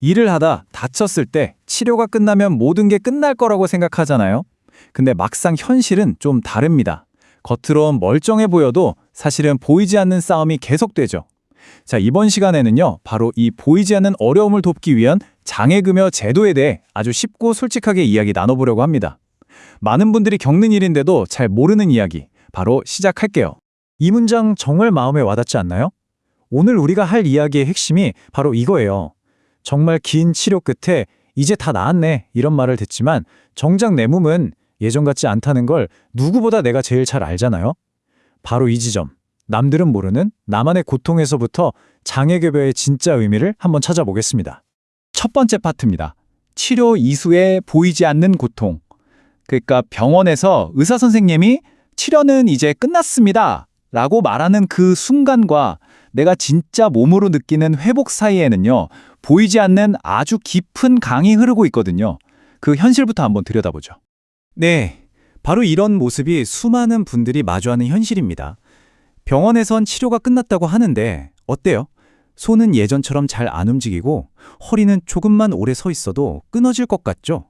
일을 하다 다쳤을 때 치료가 끝나면 모든 게 끝날 거라고 생각하잖아요. 근데 막상 현실은 좀 다릅니다. 겉으론 멀쩡해 보여도 사실은 보이지 않는 싸움이 계속되죠. 자, 이번 시간에는요, 바로 이 보이지 않는 어려움을 돕기 위한 장애급여 제도에 대해 아주 쉽고 솔직하게 이야기 나눠보려고 합니다. 많은 분들이 겪는 일인데도 잘 모르는 이야기, 바로 시작할게요. 이 문장 정말 마음에 와닿지 않나요? 오늘 우리가 할 이야기의 핵심이 바로 이거예요. 정말 긴 치료 끝에 이제 다 나았네 이런 말을 듣지만 정작 내 몸은 예전 같지 않다는 걸 누구보다 내가 제일 잘 알잖아요. 바로 이 지점, 남들은 모르는 나만의 고통에서부터 장애급여의 진짜 의미를 한번 찾아보겠습니다. 첫 번째 파트입니다. 치료 이후에 보이지 않는 고통. 그러니까 병원에서 의사 선생님이 치료는 이제 끝났습니다 라고 말하는 그 순간과 내가 진짜 몸으로 느끼는 회복 사이에는요, 보이지 않는 아주 깊은 강이 흐르고 있거든요. 그 현실부터 한번 들여다보죠. 네, 바로 이런 모습이 수많은 분들이 마주하는 현실입니다. 병원에선 치료가 끝났다고 하는데 어때요? 손은 예전처럼 잘 안 움직이고 허리는 조금만 오래 서 있어도 끊어질 것 같죠?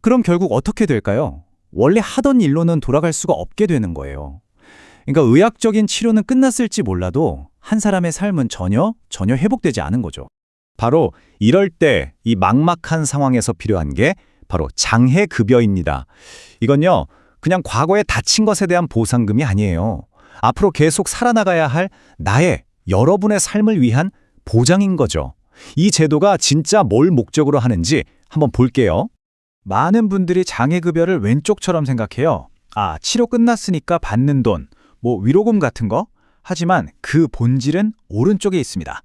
그럼 결국 어떻게 될까요? 원래 하던 일로는 돌아갈 수가 없게 되는 거예요. 그러니까 의학적인 치료는 끝났을지 몰라도 한 사람의 삶은 전혀 회복되지 않은 거죠. 바로 이럴 때 이 막막한 상황에서 필요한 게 바로 장애급여입니다. 이건요, 그냥 과거에 다친 것에 대한 보상금이 아니에요. 앞으로 계속 살아나가야 할 나의, 여러분의 삶을 위한 보장인 거죠. 이 제도가 진짜 뭘 목적으로 하는지 한번 볼게요. 많은 분들이 장애급여를 왼쪽처럼 생각해요. 아, 치료 끝났으니까 받는 돈, 위로금 같은 거? 하지만 그 본질은 오른쪽에 있습니다.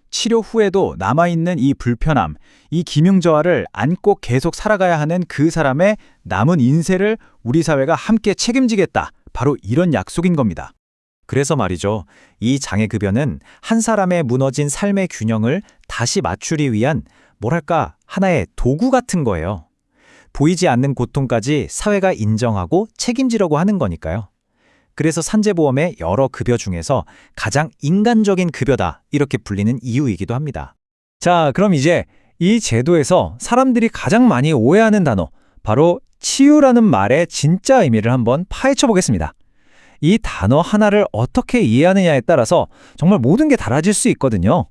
치료 후에도 남아있는 이 불편함, 이 기명저하를 안고 계속 살아가야 하는 그 사람의 남은 인생을 우리 사회가 함께 책임지겠다. 바로 이런 약속인 겁니다. 그래서 말이죠. 이 장애급여는 한 사람의 무너진 삶의 균형을 다시 맞추기 위한 하나의 도구 같은 거예요. 보이지 않는 고통까지 사회가 인정하고 책임지려고 하는 거니까요. 그래서 산재보험의 여러 급여 중에서 가장 인간적인 급여다 이렇게 불리는 이유이기도 합니다. 자, 그럼 이제 이 제도에서 사람들이 가장 많이 오해하는 단어, 바로 치유라는 말의 진짜 의미를 한번 파헤쳐 보겠습니다. 이 단어 하나를 어떻게 이해하느냐에 따라서 정말 모든 게 달라질 수 있거든요.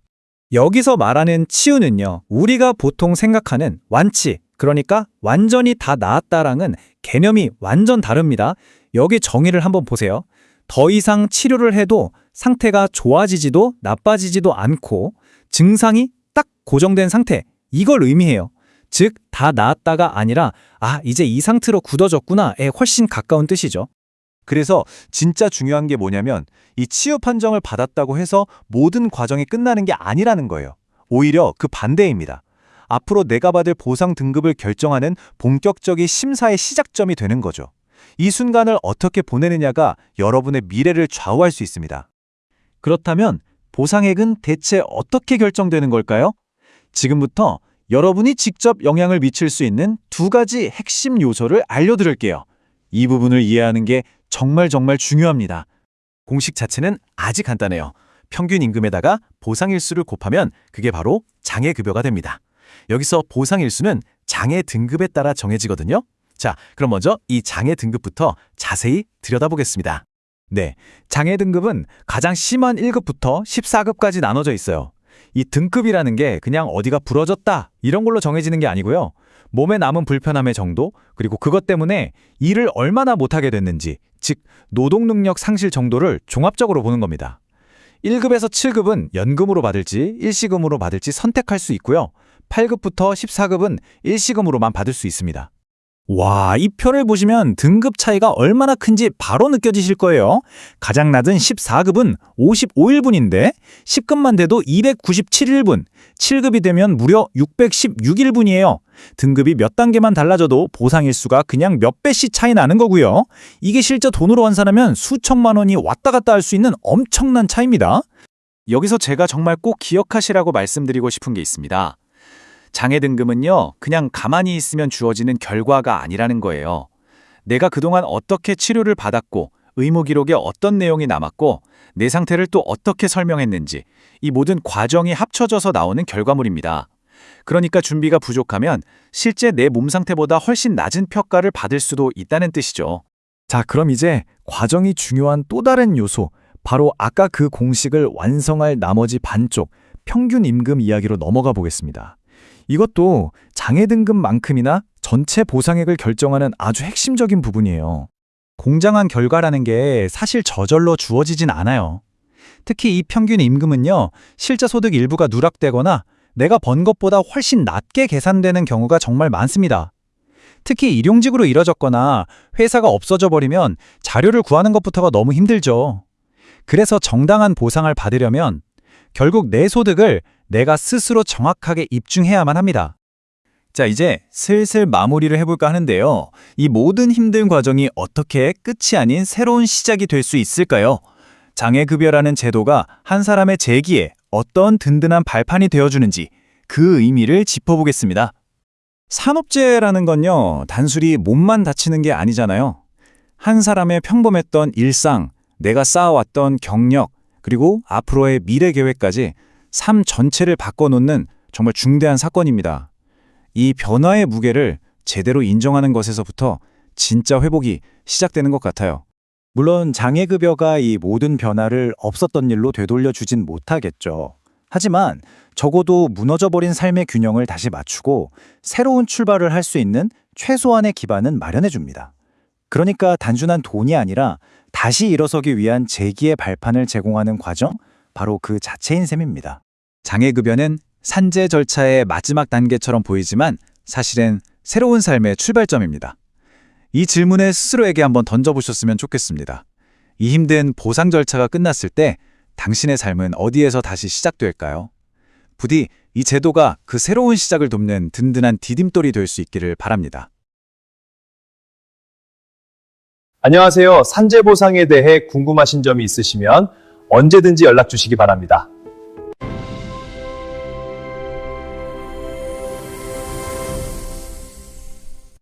여기서 말하는 치유는요, 우리가 보통 생각하는 완치, 그러니까 완전히 다 나았다랑은 개념이 완전 다릅니다. 여기 정의를 한번 보세요. 더 이상 치료를 해도 상태가 좋아지지도 나빠지지도 않고 증상이 딱 고정된 상태, 이걸 의미해요. 즉, 다 나았다가 아니라 이제 이 상태로 굳어졌구나에 훨씬 가까운 뜻이죠. 그래서 진짜 중요한 게 뭐냐면 이 치유 판정을 받았다고 해서 모든 과정이 끝나는 게 아니라는 거예요. 오히려 그 반대입니다. 앞으로 내가 받을 보상 등급을 결정하는 본격적인 심사의 시작점이 되는 거죠. 이 순간을 어떻게 보내느냐가 여러분의 미래를 좌우할 수 있습니다. 그렇다면 보상액은 대체 어떻게 결정되는 걸까요? 지금부터 여러분이 직접 영향을 미칠 수 있는 두 가지 핵심 요소를 알려드릴게요. 이 부분을 이해하는 게 정말 중요합니다. 공식 자체는 아주 간단해요. 평균 임금에다가 보상일수를 곱하면 그게 바로 장애급여가 됩니다. 여기서 보상일수는 장애 등급에 따라 정해지거든요. 자, 그럼 먼저 이 장애 등급부터 자세히 들여다보겠습니다. 네, 장애 등급은 가장 심한 1급부터 14급까지 나눠져 있어요. 이 등급이라는 게 그냥 어디가 부러졌다 이런 걸로 정해지는 게 아니고요. 몸에 남은 불편함의 정도, 그리고 그것 때문에 일을 얼마나 못하게 됐는지, 즉 노동능력 상실 정도를 종합적으로 보는 겁니다. 1급에서 7급은 연금으로 받을지 일시금으로 받을지 선택할 수 있고요. 8급부터 14급은 일시금으로만 받을 수 있습니다. 와, 이 표를 보시면 등급 차이가 얼마나 큰지 바로 느껴지실 거예요. 가장 낮은 14급은 55일분인데 10급만 돼도 297일분, 7급이 되면 무려 616일분이에요. 등급이 몇 단계만 달라져도 보상일수가 그냥 몇 배씩 차이 나는 거고요. 이게 실제 돈으로 환산하면 수천만 원이 왔다 갔다 할 수 있는 엄청난 차이입니다. 여기서 제가 정말 꼭 기억하시라고 말씀드리고 싶은 게 있습니다. 장애 등급은요, 그냥 가만히 있으면 주어지는 결과가 아니라는 거예요. 내가 그동안 어떻게 치료를 받았고, 의무 기록에 어떤 내용이 남았고, 내 상태를 또 어떻게 설명했는지, 이 모든 과정이 합쳐져서 나오는 결과물입니다. 그러니까 준비가 부족하면 실제 내 몸 상태보다 훨씬 낮은 평가를 받을 수도 있다는 뜻이죠. 자, 그럼 이제 과정이 중요한 또 다른 요소, 바로 아까 그 공식을 완성할 나머지 반쪽, 평균 임금 이야기로 넘어가 보겠습니다. 이것도 장애 등급만큼이나 전체 보상액을 결정하는 아주 핵심적인 부분이에요. 공정한 결과라는 게 사실 저절로 주어지진 않아요. 특히 이 평균 임금은요, 실제 소득 일부가 누락되거나 내가 번 것보다 훨씬 낮게 계산되는 경우가 정말 많습니다. 특히 일용직으로 이뤄졌거나 회사가 없어져 버리면 자료를 구하는 것부터가 너무 힘들죠. 그래서 정당한 보상을 받으려면 결국 내 소득을 내가 스스로 정확하게 입증해야만 합니다. 자, 이제 슬슬 마무리를 해볼까 하는데요. 이 모든 힘든 과정이 어떻게 끝이 아닌 새로운 시작이 될 수 있을까요? 장애급여라는 제도가 한 사람의 재기에 어떤 든든한 발판이 되어주는지 그 의미를 짚어보겠습니다. 산업재해라는 건요, 단순히 몸만 다치는 게 아니잖아요. 한 사람의 평범했던 일상, 내가 쌓아왔던 경력, 그리고 앞으로의 미래 계획까지 삶 전체를 바꿔놓는 정말 중대한 사건입니다. 이 변화의 무게를 제대로 인정하는 것에서부터 진짜 회복이 시작되는 것 같아요. 물론 장애급여가 이 모든 변화를 없었던 일로 되돌려주진 못하겠죠. 하지만 적어도 무너져버린 삶의 균형을 다시 맞추고 새로운 출발을 할 수 있는 최소한의 기반은 마련해줍니다. 그러니까 단순한 돈이 아니라 다시 일어서기 위한 재기의 발판을 제공하는 과정, 바로 그 자체인 셈입니다. 장애급여는 산재 절차의 마지막 단계처럼 보이지만 사실은 새로운 삶의 출발점입니다. 이 질문을 스스로에게 한번 던져보셨으면 좋겠습니다. 이 힘든 보상 절차가 끝났을 때 당신의 삶은 어디에서 다시 시작될까요? 부디 이 제도가 그 새로운 시작을 돕는 든든한 디딤돌이 될 수 있기를 바랍니다. 안녕하세요. 산재 보상에 대해 궁금하신 점이 있으시면 언제든지 연락 주시기 바랍니다.